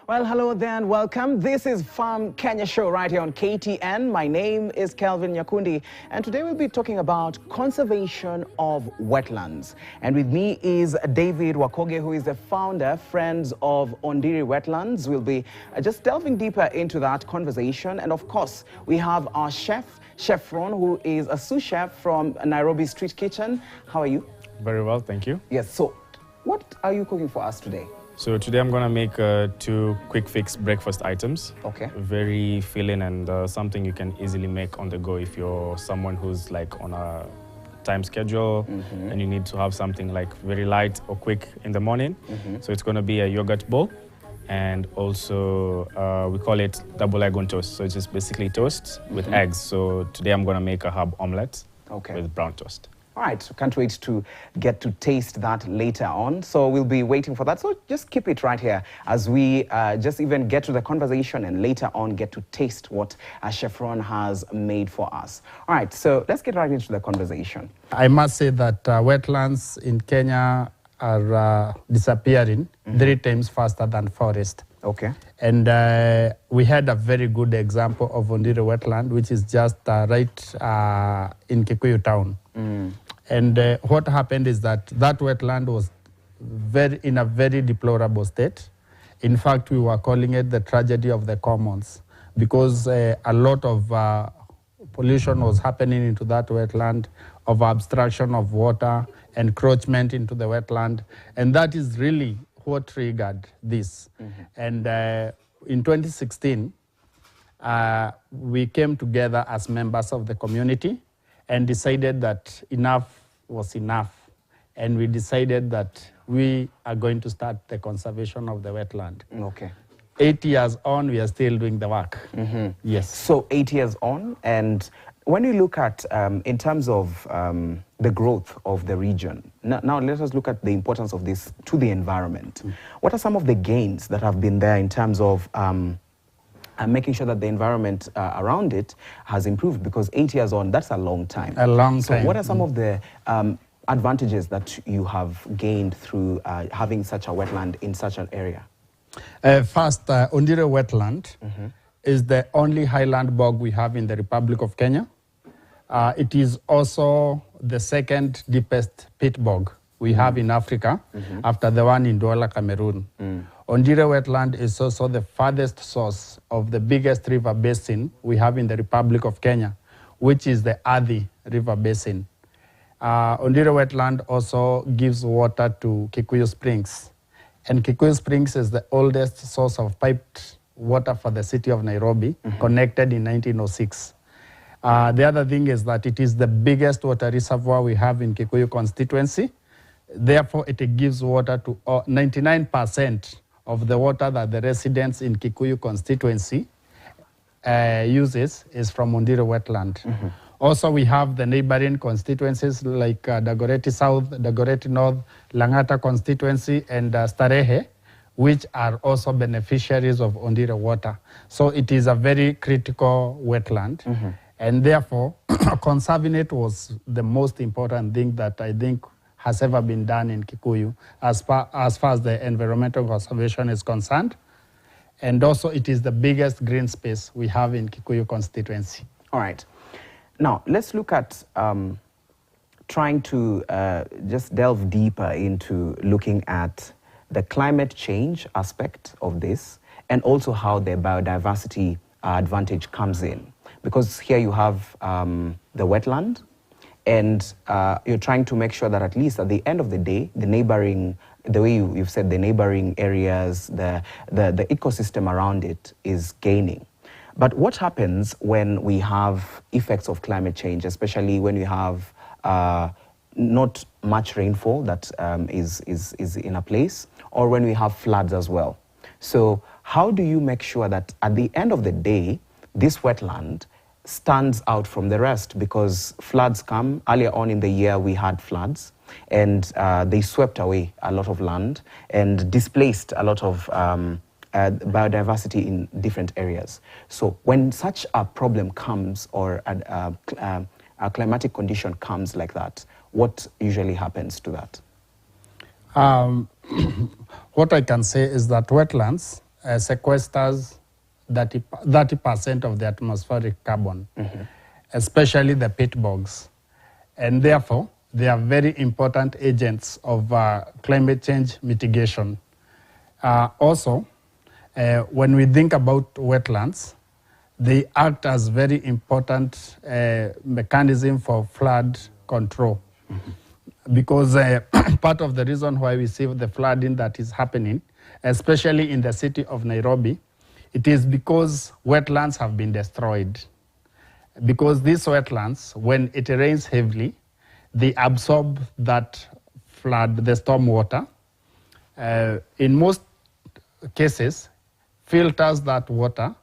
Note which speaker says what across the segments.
Speaker 1: Well, hello there and welcome. This is Farm Kenya Show right here on KTN. My name is Kelvin Nyakundi, and today we'll be talking about conservation of wetlands. And with me is David Wakoge, who is the founder, Friends of Ondiri Wetlands. We'll be just delving deeper into that conversation. And of course, we have our Chef Ron, who is a sous chef from Nairobi Street Kitchen. How are you?
Speaker 2: Very well, thank you.
Speaker 1: Yes, so what are you cooking for us today?
Speaker 2: So today I'm going to make 2 quick fix breakfast items.
Speaker 1: Okay.
Speaker 2: Very filling and something you can easily make on the go if you're someone who's like on a time schedule and you need to have something like very light or quick in the morning. So it's going to be a yogurt bowl, and also we call it double egg on toast. So it's just basically toast with eggs. So today I'm going to make a herb omelette with brown toast.
Speaker 1: All right, can't wait to get to taste that later on. So we'll be waiting for that. So just keep it right here as we just even get to the conversation and later on get to taste what Chef Ron has made for us. All right, so let's get right into the conversation.
Speaker 3: I must say that wetlands in Kenya are disappearing 3 times faster than forest.
Speaker 1: Okay.
Speaker 3: And we had a very good example of Ondiri wetland, which is just right in Kikuyu town. And what happened is that wetland was in a very deplorable state. In fact, we were calling it the tragedy of the commons, because a lot of pollution was happening into that wetland, of abstraction of water, encroachment into the wetland, and that is really what triggered this. And in 2016, we came together as members of the community and decided that enough was enough. And we decided that we are going to start the conservation of the wetland.
Speaker 1: Okay.
Speaker 3: 8 years on, we are still doing the work. Yes.
Speaker 1: So 8 years on, and when we look at, in terms of the growth of the region, now let us look at the importance of this to the environment. What are some of the gains that have been there in terms of making sure that the environment around it has improved? Because 8 years on, that's a long time.
Speaker 3: A long time.
Speaker 1: So what are some of the advantages that you have gained through having such a wetland in such an area?
Speaker 3: First, Ondiri wetland is the only highland bog we have in the Republic of Kenya. It is also the second deepest peat bog we have in Africa, after the one in Douala, Cameroon. Ondiri wetland is also the farthest source of the biggest river basin we have in the Republic of Kenya, which is the Athi River Basin. Ondiri wetland also gives water to Kikuyu Springs. And Kikuyu Springs is the oldest source of piped water for the city of Nairobi, connected in 1906. The other thing is that it is the biggest water reservoir we have in Kikuyu constituency. Therefore, it gives water to 99% of the water that the residents in Kikuyu constituency uses is from Ondiri wetland. Also, we have the neighboring constituencies like Dagoretti South, Dagoretti North, Langata constituency, and Starehe, which are also beneficiaries of Ondiri water. So it is a very critical wetland. And therefore, conserving it was the most important thing that I think has ever been done in Kikuyu as far as the environmental conservation is concerned. And also, it is the biggest green space we have in Kikuyu constituency.
Speaker 1: All right. Now, let's look at trying to just delve deeper into looking at the climate change aspect of this, and also how the biodiversity advantage comes in. Because here you have the wetland, and you're trying to make sure that at least at the end of the day, the neighboring, the way you've said, the neighboring areas, the ecosystem around it is gaining. But what happens when we have effects of climate change, especially when we have not much rainfall that is in a place, or when we have floods as well? So how do you make sure that at the end of the day, this wetland stands out from the rest? Because floods come. Earlier on in the year, we had floods, and they swept away a lot of land and displaced a lot of biodiversity in different areas. So when such a problem comes, or a climatic condition comes like that, what usually happens to that?
Speaker 3: What I can say is that wetlands sequesters 30% of the atmospheric carbon, especially the peat bogs. And therefore, they are very important agents of climate change mitigation. Also, when we think about wetlands, they act as very important mechanism for flood control. Because part of the reason why we see the flooding that is happening, especially in the city of Nairobi, it is because wetlands have been destroyed. Because these wetlands, when it rains heavily, they absorb that flood, the storm water. In most cases, filters that water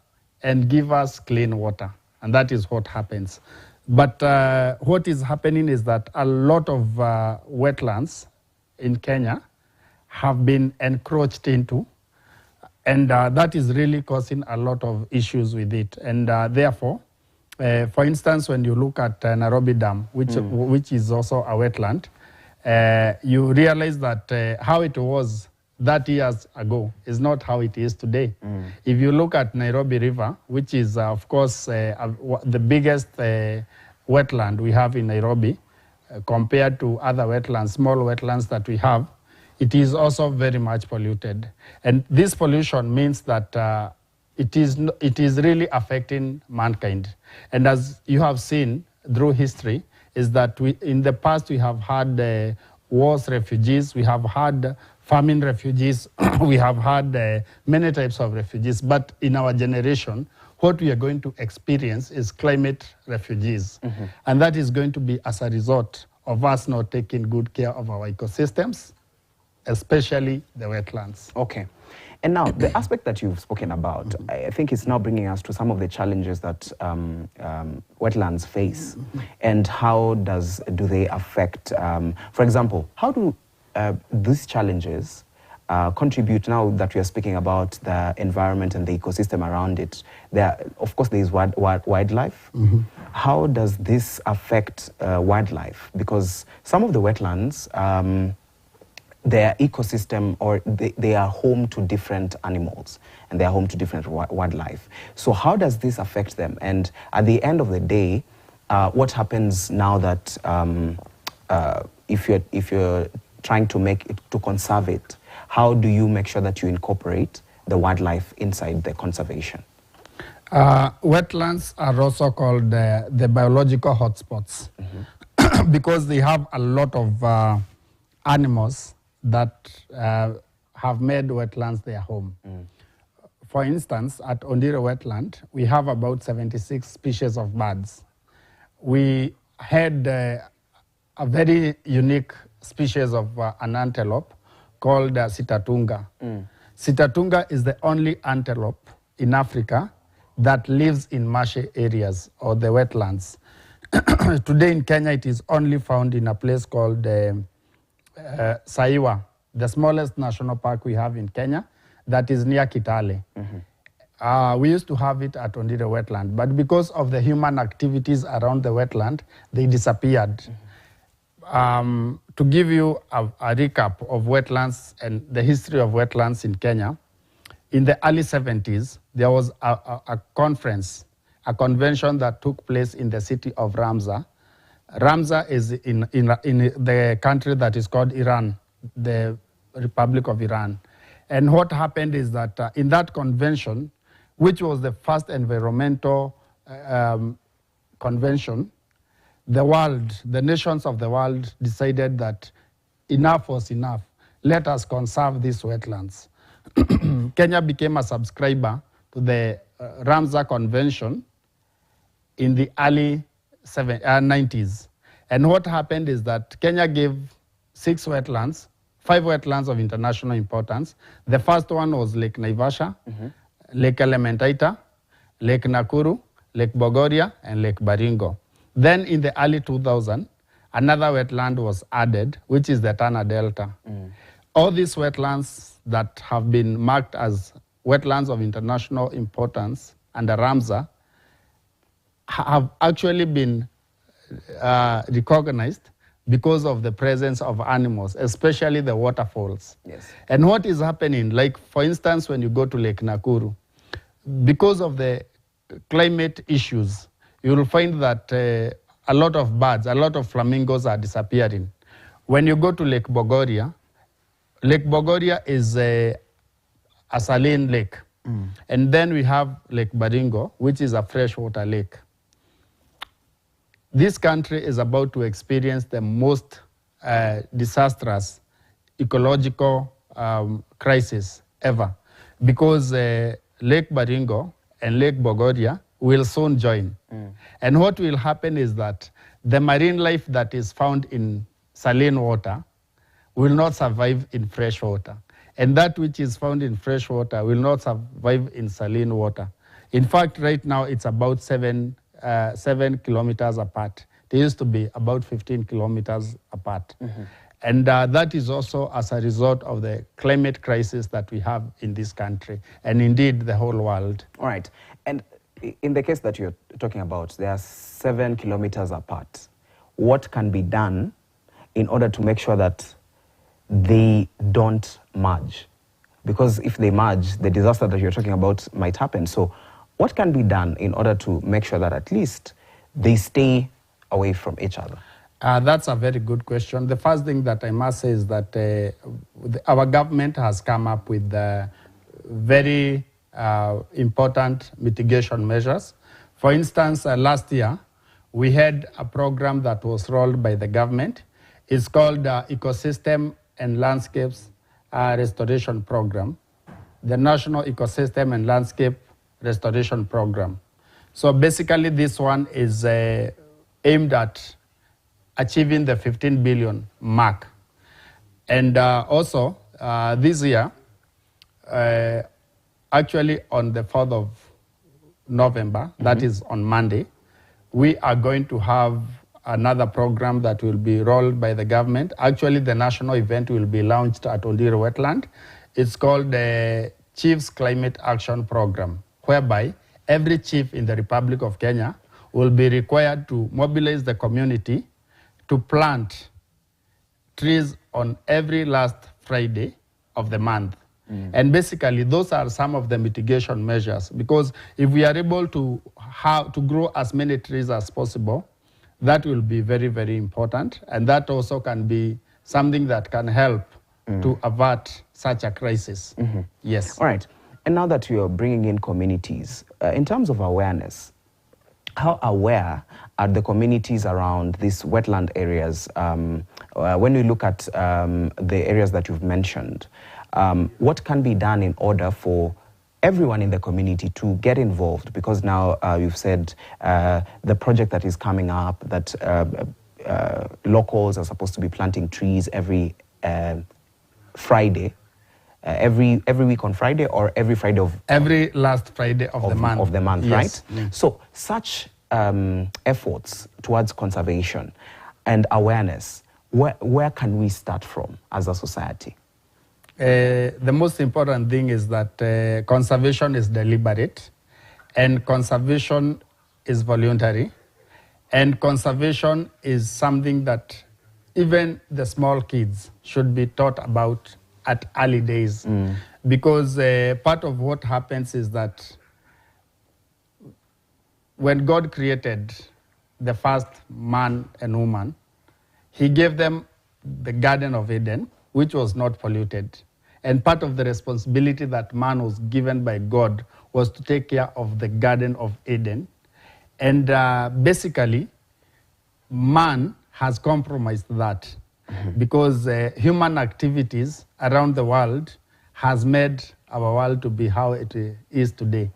Speaker 3: and give us clean water. And that is what happens. But what is happening is that a lot of wetlands in Kenya have been encroached into, and that is really causing a lot of issues with it. And therefore, for instance, when you look at Nairobi Dam, which is also a wetland, you realize that how it was 30 years ago is not how it is today. If you look at Nairobi River, which is, of course, the biggest wetland we have in Nairobi, compared to other wetlands, small wetlands that we have, it is also very much polluted. And this pollution means that it is really affecting mankind. And as you have seen through history, is that in the past we have had wars refugees, we have had famine refugees, we have had many types of refugees. But in our generation, what we are going to experience is climate refugees. And that is going to be as a result of us not taking good care of our ecosystems, especially the wetlands.
Speaker 1: Okay. And now, the aspect that you've spoken about, I think it's now bringing us to some of the challenges that wetlands face. And how do they affect, for example, how do these challenges contribute, now that we are speaking about the environment and the ecosystem around it? Of course, there is wildlife. How does this affect wildlife? Because some of the wetlands, their ecosystem, or they are home to different animals and they are home to different wildlife. So how does this affect them? And at the end of the day, what happens now that if you're trying to conserve it, how do you make sure that you incorporate the wildlife inside the conservation?
Speaker 3: Wetlands are also called the biological hotspots because they have a lot of animals that have made wetlands their home. For instance, at Ondiro wetland, we have about 76 species of birds. We had a very unique species of an antelope called Sitatunga. Sitatunga is the only antelope in Africa that lives in marshy areas or the wetlands. Today in Kenya, it is only found in a place called Saiwa, the smallest national park we have in Kenya, that is near Kitale. We used to have it at Ondiro wetland, but because of the human activities around the wetland, they disappeared. To give you a recap of wetlands and the history of wetlands in Kenya, in the early 70s, there was a conference, a convention that took place in the city of Ramza. Ramza is in the country that is called Iran, the Republic of Iran. And what happened is that in that convention, which was the first environmental convention, the nations of the world decided that enough was enough. Let us conserve these wetlands. Kenya became a subscriber to the Ramza Convention in the early 90s. And what happened is that Kenya gave 6 wetlands, 5 wetlands of international importance. The first one was Lake Naivasha, Lake Elementaita, Lake Nakuru, Lake Bogoria, and Lake Baringo. Then in the early 2000s, another wetland was added, which is the Tana Delta. All these wetlands that have been marked as wetlands of international importance under Ramza have actually been recognized because of the presence of animals, especially the waterfalls.
Speaker 1: Yes.
Speaker 3: And what is happening, like for instance, when you go to Lake Nakuru, because of the climate issues, you will find that a lot of birds, a lot of flamingos are disappearing. When you go to Lake Bogoria is a saline lake. And then we have Lake Baringo, which is a freshwater lake. This country is about to experience the most disastrous ecological crisis ever, because Lake Baringo and Lake Bogoria will soon join. And what will happen is that the marine life that is found in saline water will not survive in fresh water. And that which is found in fresh water will not survive in saline water. In fact, right now it's about 7 kilometers apart. They used to be about 15 kilometers apart. And that is also as a result of the climate crisis that we have in this country, and indeed the whole world.
Speaker 1: All right. And in the case that you're talking about, they are 7 kilometers apart. What can be done in order to make sure that they don't merge? Because if they merge, the disaster that you're talking about might happen. So what can be done in order to make sure that at least they stay away from each other?
Speaker 3: That's a very good question. The first thing that I must say is that our government has come up with very important mitigation measures. For instance, last year, we had a program that was rolled by the government. It's called Ecosystem and Landscapes Restoration Program, the National Ecosystem and Landscape Restoration Program. So basically, this one is aimed at achieving the 15 billion mark. And also, this year, actually on the 4th of November, that is on Monday, we are going to have another program that will be rolled by the government. Actually, the national event will be launched at Ondiro Wetland. It's called the Chiefs Climate Action Program, whereby every chief in the Republic of Kenya will be required to mobilize the community to plant trees on every last Friday of the month. And basically, those are some of the mitigation measures, because if we are able to grow as many trees as possible, that will be very, very important. And that also can be something that can help to avert such a crisis. Yes.
Speaker 1: All right. And now that you're bringing in communities, in terms of awareness, how aware are the communities around these wetland areas? When we look at the areas that you've mentioned, what can be done in order for everyone in the community to get involved? Because now you've said the project that is coming up, that locals are supposed to be planting trees every Friday, every week on Friday, or every Friday of...
Speaker 3: Every last Friday of the month.
Speaker 1: Of the month,
Speaker 3: yes.
Speaker 1: right? So such efforts towards conservation and awareness, where can we start from as a society?
Speaker 3: The most important thing is that conservation is deliberate, and conservation is voluntary, and conservation is something that even the small kids should be taught about at early days. Because part of what happens is that when God created the first man and woman, he gave them the Garden of Eden, which was not polluted. And part of the responsibility that man was given by God was to take care of the Garden of Eden. And basically, man has compromised that because human activities around the world has made our world to be how it is today.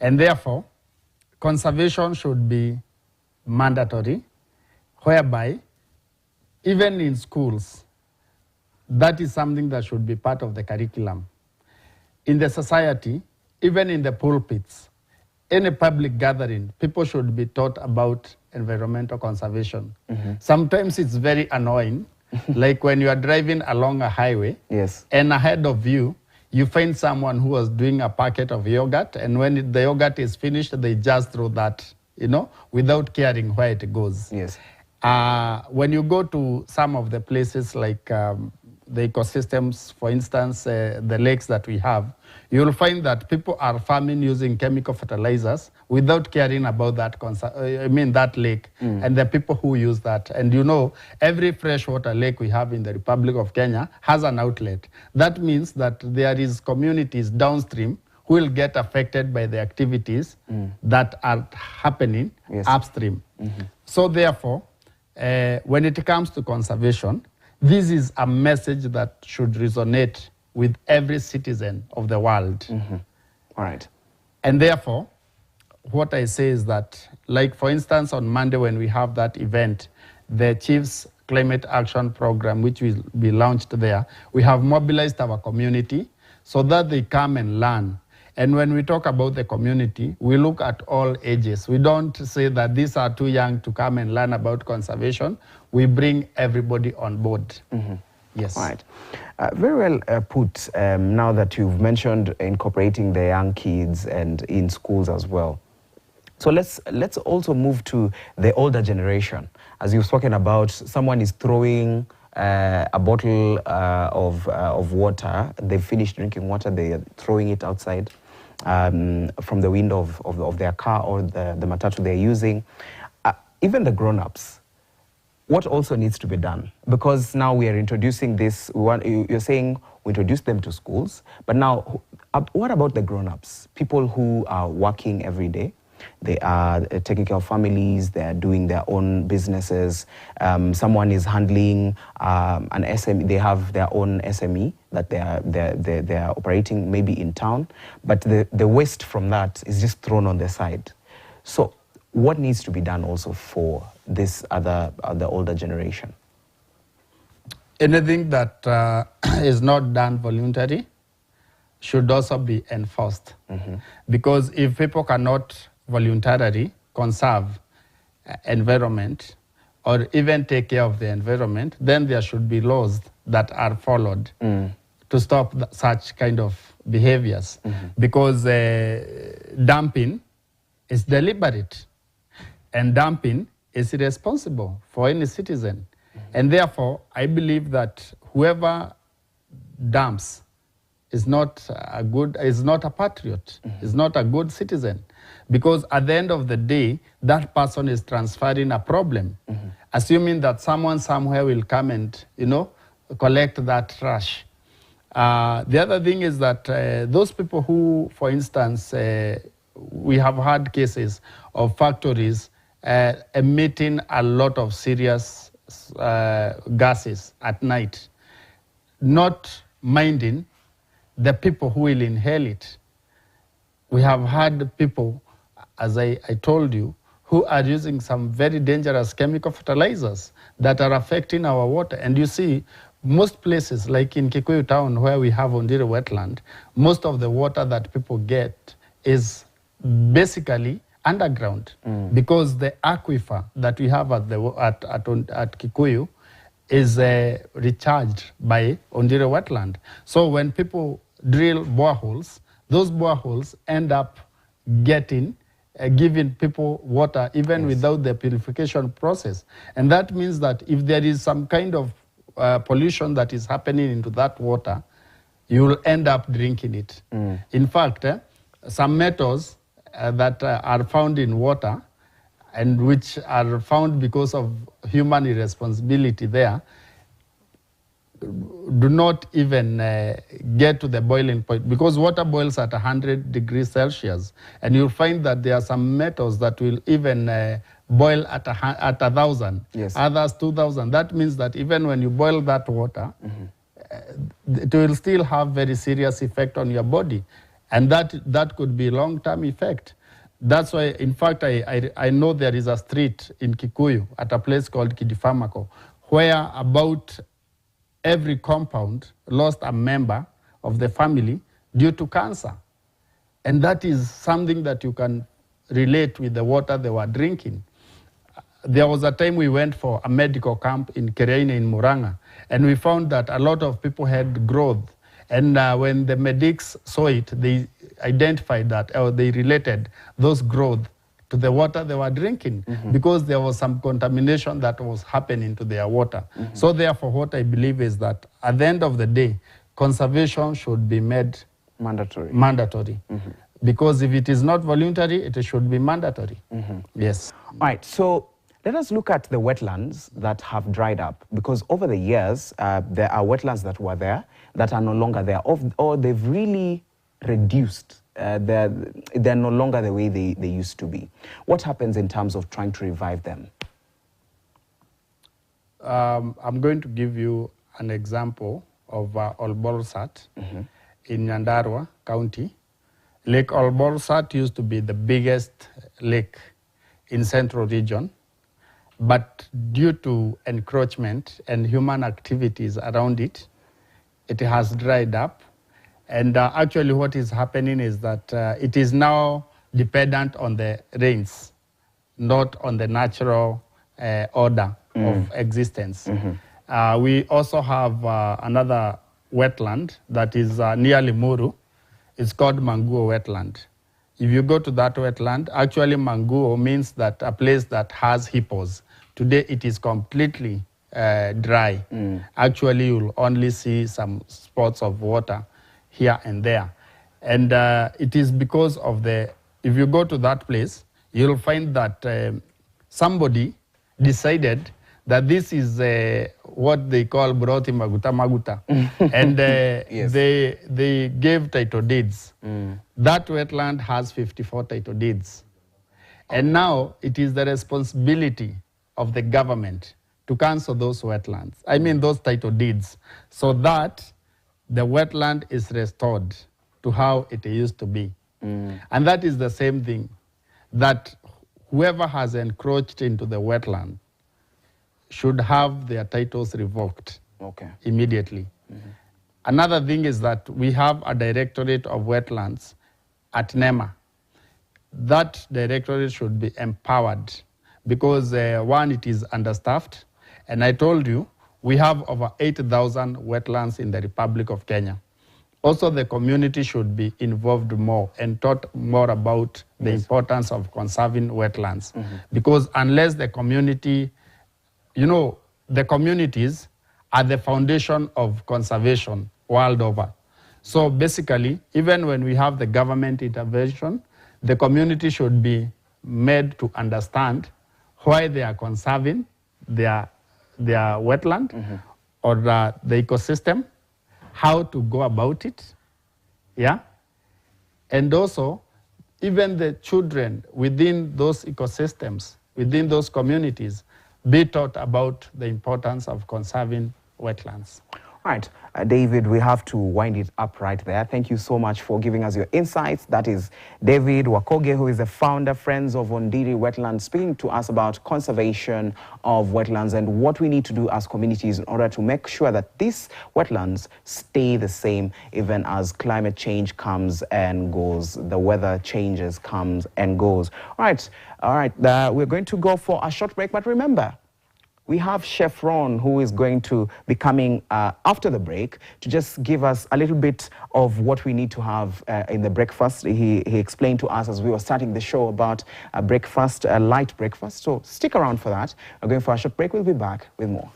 Speaker 3: And therefore, conservation should be mandatory, whereby even in schools, that is something that should be part of the curriculum. In the society, even in the pulpits, any public gathering, people should be taught about environmental conservation. Sometimes it's very annoying, like when you are driving along a highway,
Speaker 1: yes,
Speaker 3: and ahead of you, you find someone who was doing a packet of yogurt, and when the yogurt is finished, they just throw that, without caring where it goes.
Speaker 1: Yes.
Speaker 3: When you go to some of the places like the ecosystems, for instance, the lakes that we have, you'll find that people are farming using chemical fertilizers without caring about that that lake and the people who use that. And you know, every freshwater lake we have in the Republic of Kenya has an outlet. That means that there is communities downstream who will get affected by the activities that are happening upstream. So therefore, when it comes to conservation, this is a message that should resonate with every citizen of the world.
Speaker 1: All right.
Speaker 3: And therefore, what I say is that, like for instance, on Monday when we have that event, the Chiefs Climate Action Program, which will be launched there, we have mobilized our community so that they come and learn. And when we talk about the community, we look at all ages. We don't say that these are too young to come and learn about conservation. We bring everybody on board. Yes.
Speaker 1: All right. Very well put. Now that you've mentioned incorporating the young kids and in schools as well. So let's also move to the older generation. As you've spoken about, someone is throwing a bottle of water. They've finished drinking water. They are throwing it outside from the window of their car or the matatu they're using. Even the grown-ups. What also needs to be done? Because now we are introducing this, you're saying we introduce them to schools, but now what about the grown-ups? People who are working every day, they are taking care of families, they are doing their own businesses, someone is handling an SME, they have their own SME that they are operating maybe in town, but the waste from that is just thrown on the side. So what needs to be done also for this the older generation?
Speaker 3: Anything that is not done voluntarily should also be enforced. Because if people cannot voluntarily conserve environment or even take care of the environment, then there should be laws that are followed to stop such kind of behaviors. Because dumping is deliberate. And dumping is irresponsible for any citizen. And therefore, I believe that whoever dumps is not a patriot, is not a good citizen. Because at the end of the day, that person is transferring a problem, assuming that someone somewhere will come and, collect that trash. The other thing is that those people who, for instance, we have had cases of factories emitting a lot of serious gases at night, not minding the people who will inhale it. We have had people, as I told you, who are using some very dangerous chemical fertilizers that are affecting our water. And you see, most places, like in Kikuyu town where we have Ondire wetland, most of the water that people get is basically underground, because the aquifer that we have at Kikuyu is recharged by Ondire wetland. So when people drill boreholes, those boreholes end up giving people water even without the purification process. And that means that if there is some kind of pollution that is happening into that water, you will end up drinking it. In fact, some metals that are found in water and which are found because of human irresponsibility there do not even get to the boiling point, because water boils at 100 degrees Celsius, and you'll find that there are some metals that will even boil at 1,000, others 2,000. That means that even when you boil that water, it will still have very serious effect on your body. And that could be long-term effect. That's why, in fact, I know there is a street in Kikuyu at a place called Kidifamako, where about every compound lost a member of the family due to cancer. And that is something that you can relate with the water they were drinking. There was a time we went for a medical camp in Kereine in Muranga, and we found that a lot of people had growth. And when the medics saw it, they identified that, or they related those growth to the water they were drinking because there was some contamination that was happening to their water. So therefore, what I believe is that at the end of the day, conservation should be made mandatory. Because if it is not voluntary, it should be mandatory. Yes.
Speaker 1: All right, so let us look at the wetlands that have dried up, because over the years, there are wetlands that were there that are no longer there, or they've really reduced. They're no longer the way they used to be. What happens in terms of trying to revive them?
Speaker 3: I'm going to give you an example of Olbolsat in Nyandarua County. Lake Olbolsat used to be the biggest lake in Central Region, but due to encroachment and human activities around it, it has dried up. And actually what is happening is that it is now dependent on the rains, not on the natural order of existence. We also have another wetland that is near Limuru. It's called Manguo wetland. If you go to that wetland, actually Manguo means that a place that has hippos. Today it is completely dry. Actually you'll only see some spots of water here and there. And it is because of if you go to that place, you'll find that somebody decided that this is what they call Broti Maguta Maguta. And yes. they gave title deeds. That wetland has 54 title deeds. And now it is the responsibility of the government to cancel those wetlands. I mean those title deeds, so that the wetland is restored to how it used to be. And that is the same thing, that whoever has encroached into the wetland should have their titles revoked immediately. Another thing is that we have a directorate of wetlands at NEMA. That directorate should be empowered because one, it is understaffed. And I told you, we have over 8,000 wetlands in the Republic of Kenya. Also, the community should be involved more and taught more about the importance of conserving wetlands. Because unless the community, the communities are the foundation of conservation world over. So basically, even when we have the government intervention, the community should be made to understand why they are conserving their wetland or the ecosystem, how to go about it, and also even the children within those ecosystems, within those communities, be taught about the importance of conserving wetlands.
Speaker 1: All right, David, we have to wind it up right there. Thank you so much for giving us your insights. That is David Wakoge, who is the founder, Friends of Ondiri Wetlands, speaking to us about conservation of wetlands and what we need to do as communities in order to make sure that these wetlands stay the same even as climate change comes and goes, the weather changes, comes and goes. All right, we're going to go for a short break, but remember, we have Chef Ron, who is going to be coming after the break to just give us a little bit of what we need to have in the breakfast. He explained to us as we were starting the show about a breakfast, a light breakfast. So stick around for that. We're going for a short break. We'll be back with more.